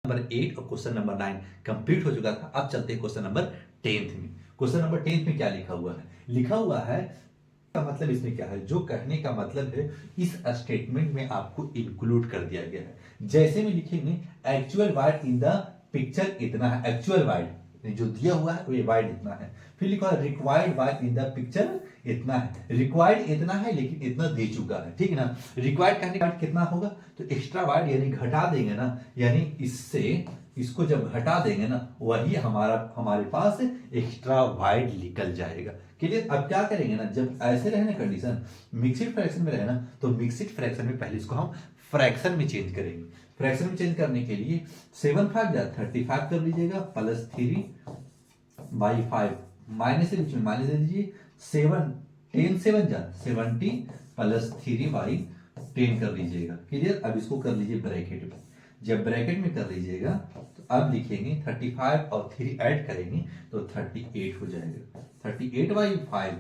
Number 8 और question number 9 complete हो चुका था। अब चलते हैं क्वेश्चन नंबर 10 में। क्वेश्चन नंबर 10 में क्या लिखा हुआ है? लिखा हुआ है का मतलब इसमें क्या है, जो कहने का मतलब है इस स्टेटमेंट में आपको इंक्लूड कर दिया गया है। जैसे में लिखेंगे actual wide in the picture इतना है, एक्चुअल वाइड जो दिया हुआ है वो वाइड इतना है। फिर लिखा है required wide in the picture इतना है, रिक्वायर्ड इतना है लेकिन इतना दे चुका है, ठीक है ना। रिक्वायर्ड कहने का कितना होगा, तो एक्स्ट्रा वाइड यानी घटा देंगे ना, यानी इससे इसको जब घटा देंगे ना वही हमारे पास एक्स्ट्रा वाइड निकल जाएगा। क्लियर। अब क्या करेंगे ना, जब ऐसे रहे ना कंडीशन मिक्सिड फ्रैक्शन में रहे ना, तो मिक्सिड फ्रैक्शन में पहले इसको हम फ्रैक्शन में चेंज करेंगे। फ्रैक्शन में चेंज करने के लिए 7 5 35 कर लीजिएगा प्लस 3/5 माइनस से बीच में माइनस दे दीजिए। 7 10 7 70 प्लस 3/10 कर लीजिएगा। क्लियर। अब इसको कर लीजिए ब्रैकेट में। जब ब्रैकेट में कर लीजिएगा तो अब लिखेंगे 35 और 3 ऐड करेंगे तो 38 हो जाएगा। 38/5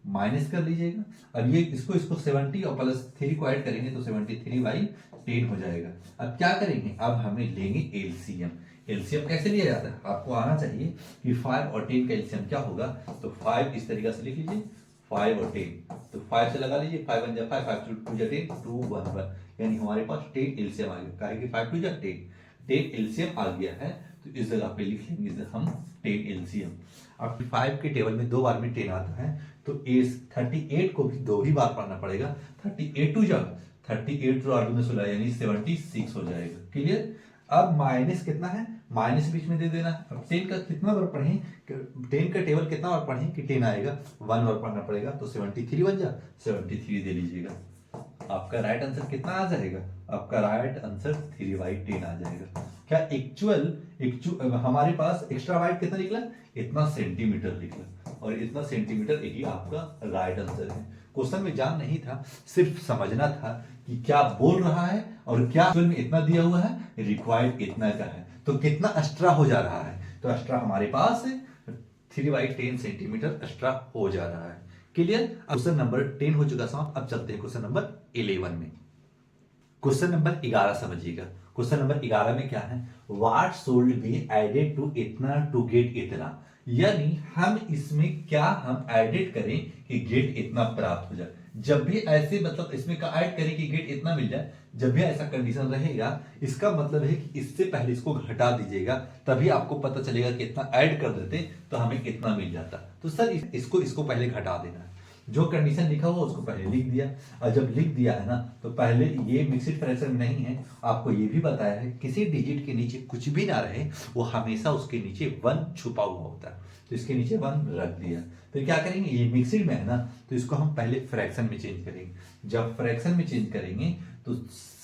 माइनस कर लीजिएगा। अब ये इसको 70 और प्लस 3 को ऐड करेंगे तो 73/10 हो जाएगा। अब क्या करेंगे, अब हमें लेंगे एलसीएम। एलसीएम कैसे लिया जाता है, आपको आना चाहिए कि 5 और 10 का एलसीएम क्या होगा। तो 5 इस तरीके से लिख लीजिए, 5 और 10 तो 5 से लगा लीजिए, 5 1 जा 5 5 2 जा 10 2 1 1, यानी हमारे पास 10 एलसीएम आ गया। काहे कि 5 2 जा 10 एलसीएम आ गया है, तो इस जगह पे लिख लेंगे हम 10 एलसीएम। अब 5 के टेबल में 2 बार में 10 आता है तो इस 38 को भी 2 ही बार पढ़ना पड़ेगा। 38 2 जा 38 तो 8 में 16 यानी 76 हो जाएगा। क्लियर। अब माइनस कितना है, माइनस बीच में दे देना। अब 10 का कितना बार पढ़ें, 10 का टेबल कितना बार पढ़ें कि 10 आएगा, 1 बार पढ़ना पड़ेगा तो 73 बन जा 73 दे लीजिएगा। आपका राइट आंसर कितना आ जाएगा, आपका राइट आंसर 3/10 आ जाएगा। क्या एक्चुअल हमारे पास एक्स्ट्रा वाइड कितना निकला, इतना सेंटीमीटर निकला, और इतना सेंटीमीटर यही आपका राइट आंसर है। क्वेश्चन में जान नहीं था, सिर्फ समझना था कि क्या बोल रहा है और क्या एक्चुअल में इतना दिया हुआ है, रिक्वायर्ड इतना का है तो कितना एक्स्ट्रा हो जा रहा है, तो एक्स्ट्रा हमारे पास 3/10 सेंटीमीटर एक्स्ट्रा हो जा रहा है। क्लियर। क्वेश्चन नंबर 10 हो चुका समाप्त। अब चलते हैं क्वेश्चन नंबर 11 में। क्वेश्चन नंबर 11 समझिएगा। क्वेश्चन नंबर 11 में क्या है, what should be added to इतना टू गेट इतना, यानी हम इसमें क्या हम एडेड करें कि गेट इतना प्राप्त हो जाए। जब भी ऐसे मतलब इसमें का ऐड करें कि गेट इतना मिल जाए, जब भी ऐसा कंडीशन रहेगा इसका मतलब है कि इससे पहले इसको घटा दीजिएगा, तभी आपको पता चलेगा कि इतना ऐड कर देते तो हमें कितना मिल जाता। तो सर इसको पहले घटा देना है। जो कंडीशन लिखा हुआ उसको पहले लिख दिया, और जब लिख दिया है ना तो पहले ये मिक्सिड फ्रैक्शन में नहीं है, आपको ये भी बताया है किसी डिजिट के नीचे कुछ भी ना रहे, वो हमेशा उसके नीचे 1 छुपा हुआ होता है, तो इसके नीचे 1 रख दिया। फिर क्या करेंगे, ये मिक्सिड में है ना तो इसको हम पहले फ्रैक्शन में चेंज करेंगे। जब फ्रैक्शन में चेंज करेंगे तो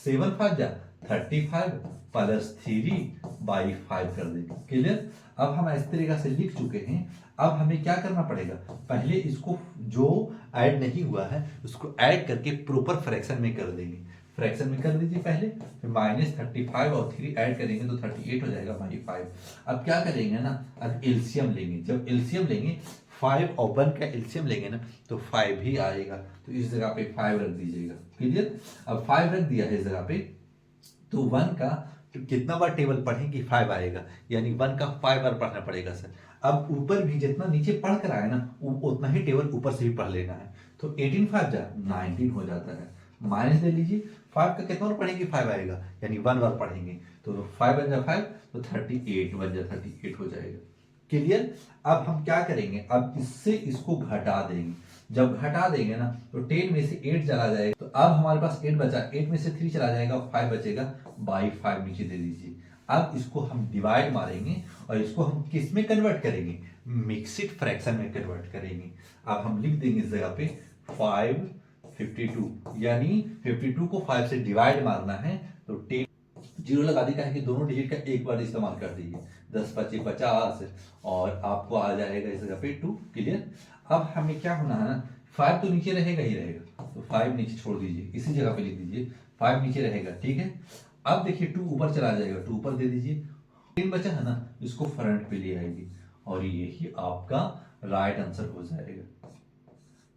7 5 जा 35 प्लस 3/5 कर देंगे। क्लियर। अब हम इस तरीके से लिख चुके हैं। अब हमें क्या करना पड़ेगा, पहले इसको जो ऐड नहीं हुआ है उसको ऐड करके प्रॉपर फ्रैक्शन में कर देंगे। फ्रैक्शन में कर दीजिए पहले, फिर -35 और 3 ऐड करेंगे तो 38 हो जाएगा बाई 5। अब क्या करेंगे ना, अब एलसीएम लेंगे। जब एलसीएम लेंगे 5 और 1 का एलसीएम लेंगे ना तो 5 ही आएगा, तो इस जगह पे 5 रख दीजिएगा। क्लियर। अब 5 रख दिया है इस जगह पे, तो 1 का तो कितना बार टेबल पढ़ें कि 5 आएगा, यानी 1 का 5 बार पढ़ना पड़ेगा सर। अब ऊपर भी जितना नीचे पढ़ कर आए ना उतना ही टेबल ऊपर से भी पढ़ लेना है। तो 18 5 जा 19 हो जाता है। माइनस ले लीजिए, 5 का कितना बार पढ़ेंगे 5 आएगा, यानी 1 बार पढ़ेंगे तो 5 बन जा 5 तो 38 बन जा 38 हो जाएगा। क्लियर। अब हम क्या करेंगे, अब इससे इसको घटा देंगे। जब घटा देंगे ना तो 10 में से 8 चला जाएगा, तो अब हमारे पास 8 बचा, 8 में से 3 चला जाएगा, 5 बचेगा, बाई 5 नीचे दे दीजिए। अब इसको हम डिवाइड मारेंगे और इसको हम किस में कन्वर्ट करेंगे, मिक्सिड फ्रैक्शन में कन्वर्ट करेंगे। अब हम लिख देंगे इस जगह पे 5 52, यानी 52 को 5 से डिवाइड मारना है तो 10 जीरो लगा दी है कि दोनों डिजिट का एक बार इस्तेमाल कर दीजिए। 10 25 50 और आपको आ जाएगा इस जगह पे 2। क्लियर। अब हमें क्या होना है ना, 5 तो नीचे रहेगा ही रहेगा, तो 5 नीचे छोड़ दीजिए, इसी जगह पे लिख दीजिए 5 नीचे रहेगा। ठीक है। अब देखिए 2 ऊपर चला जाएगा, 2 ऊपर दे दीजिए। 3 बचा है ना, इसको फ्रंट पे ले आएगी और यही आपका राइट आंसर हो जाएगा।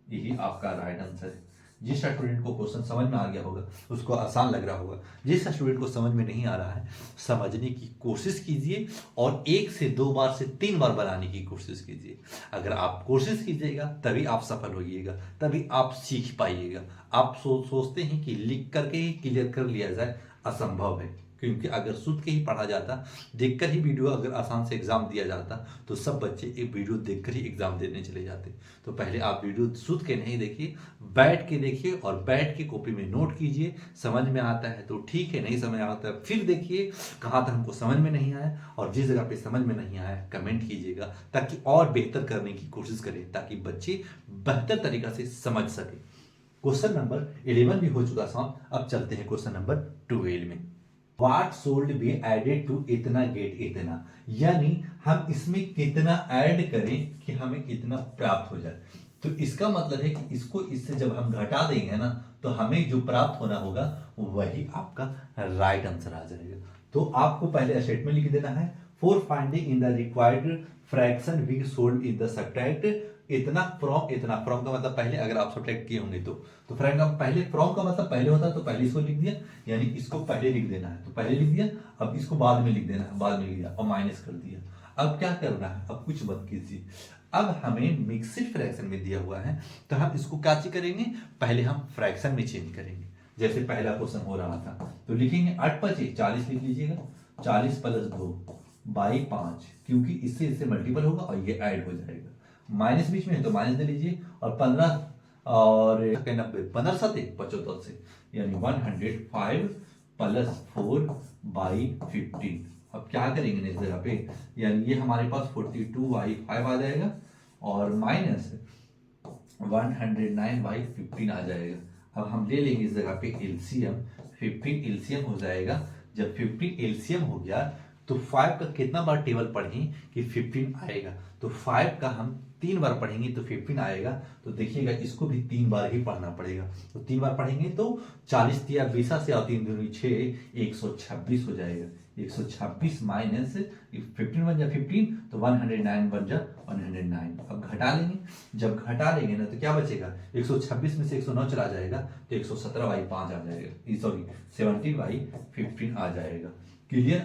यही आपका राइट आंसर है। जिस स्टूडेंट को क्वेश्चन समझ में आ गया होगा उसको आसान लग रहा होगा, जिस स्टूडेंट को समझ में नहीं आ रहा है समझने की कोशिश कीजिए और 1 से 2 बार से 3 बार बनाने की कोशिश कीजिए। अगर आप कोशिश कीजिएगा तभी आप सफल होइएगा, तभी आप सीख पाइएगा। आप सोचते हैं कि लिख करके ही क्लियर कर लिया जाए, असंभव है। क्योंकि अगर सुन के ही पढ़ा जाता, देखकर ही वीडियो अगर आसान से एग्जाम दिया जाता तो सब बच्चे एक वीडियो देखकर ही एग्जाम देने चले जाते। तो पहले आप वीडियो सुन के नहीं देखिए, बैठ के देखिए और बैठ के कॉपी में नोट कीजिए। समझ में आता है तो ठीक है, नहीं समझ आता है फिर देखिए कहाँ तक हमको समझ में नहीं आया, और जिस जगह पे समझ में नहीं आया कमेंट कीजिएगा ताकि और बेहतर करने की कोशिश करें, ताकि बच्चे बेहतर तरीका से समझ सके। क्वेश्चन नंबर 11 भी हो चुका समाप्त। अब चलते हैं क्वेश्चन नंबर 12 में। What should be added to इतना गेट इतना, यानी हम इसमें कितना ऐड करें कि हमें कितना प्राप्त हो जाए। तो इसका मतलब है कि इसको इससे जब हम घटा देंगे ना तो हमें जो प्राप्त होना होगा वही आपका राइट आंसर आ जाएगा। तो आपको पहले स्टेटमेंट लिख देना है, for finding in the required fraction we sold in the subtract इतना फ्रॉम इतना। फ्रॉम का मतलब पहले अगर आप सब्ट्रैक्ट किए होंगे तो फ्रैक्ट का पहले, फ्रॉम का मतलब पहले होता है तो पहले इसको लिख दिया, यानी इसको पहले लिख देना है तो पहले लिख दिया, अब इसको बाद में लिख देना है, बाद में लिख दिया और माइनस कर दिया। अब क्या करना है, अब कुछ मत कीजिए। अब हमें मिक्स्ड फ्रैक्शन में दिया हुआ है तो हम इसको क्या करेंगे, पहले हम फ्रैक्शन में चेंज करेंगे। जैसे पहला क्वेश्चन हो रहा था तो लिखेंगे 8 5 40 लिख लीजिएगा, 40 + 2 / 5, क्योंकि इससे इससे मल्टीपल होगा और ये ऐड हो जाएगा। माइनस बीच में है तो माइनस दे लीजिए, और 15 और 90 15 7 75 से, यानी 105 + 4/15। अब क्या करेंगे इस जगह पे, यानी ये हमारे पास 42/5 आ जाएगा और माइनस 109/15 आ जाएगा। अब हम ले लेंगे इस जगह पे एलसीएम, 15 एलसीएम हो जाएगा। जब 15 एलसीएम हो गया तो 5 का कितना बार टेबल पढ़ें कि 15 आएगा, तो 5 का हम 3 बार पढ़ेंगे तो 15 आएगा। तो देखिएगा इसको भी 3 बार ही पढ़ना पड़ेगा, तो 3 बार पढ़ेंगे तो 40 × 20 से और 3 दूनी 6, 126 हो जाएगा। 126 माइनस 15 बन जा 15 तो 109 बन जा 109। अब घटा लेंगे, जब घटा लेंगे ना तो क्या बचेगा, 126 में से 109 चला जाएगा तो 117/5 आ जाएगा, सॉरी 17/15 आ जाएगा। क्लियर।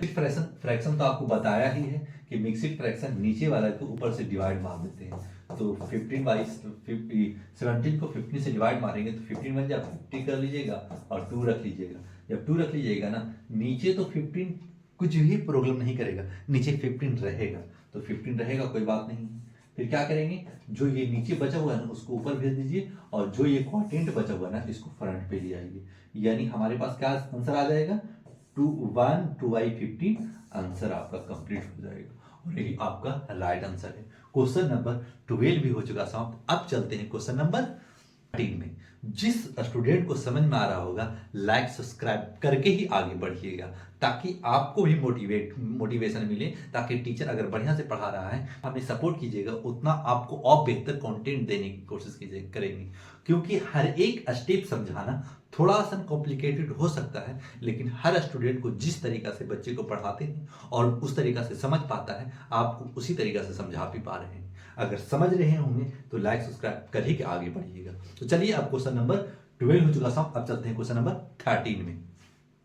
फ्रैक्शन तो आपको बताया ही है कि मिक्सिड फ्रैक्शन नीचे वाला को ऊपर से डिवाइड मार देते हैं। तो 17 को 15 से डिवाइड मारेंगे तो 15 बन जाए, 50 कर लीजिएगा और 2 रख लीजिएगा। जब 2 रख लीजिएगा ना, नीचे तो 15 कुछ भी प्रॉब्लम नहीं करेगा, नीचे 15 रहेगा, तो 15 रहेगा कोई बात नहीं। फिर क्या करेंगे, जो ये नीचे बचा हुआ है ना उसको ऊपर भेज दीजिए, और जो ये क्वाड्रेंट बचा हुआ है ना इसको फ्रंट पे ले आइए, यानी हमारे पास क्या आंसर आ जाएगा, 2/15 आंसर आपका कंप्लीट हो जाएगा और यही आपका राइट आंसर है। क्वेश्चन नंबर 12 भी हो चुका समाप्त। अब चलते हैं क्वेश्चन नंबर 13 में। जिस स्टूडेंट को समझ में आ रहा होगा लाइक सब्सक्राइब करके ही आगे बढ़िएगा, ताकि आपको भी मोटिवेशन मिले, ताकि टीचर अगर बढ़िया से पढ़ा रहा है हमें सपोर्ट कीजिएगा, उतना आपको और बेहतर कंटेंट देने की कोशिश करेंगे। क्योंकि हर एक स्टेप समझाना थोड़ा सा कॉम्प्लिकेटेड हो सकता है, लेकिन हर स्टूडेंट को जिस तरीका से बच्चे को पढ़ाते हैं और उस तरीका से समझ पाता है, आपको उसी तरीका से समझा भी पा रहे हैं। अगर समझ रहे होंगे तो लाइक सब्सक्राइब कर ही के आगे बढ़िएगा। तो चलिए अब क्वेश्चन नंबर 12 हो चुका साहब, अब चलते हैं क्वेश्चन नंबर 13 में।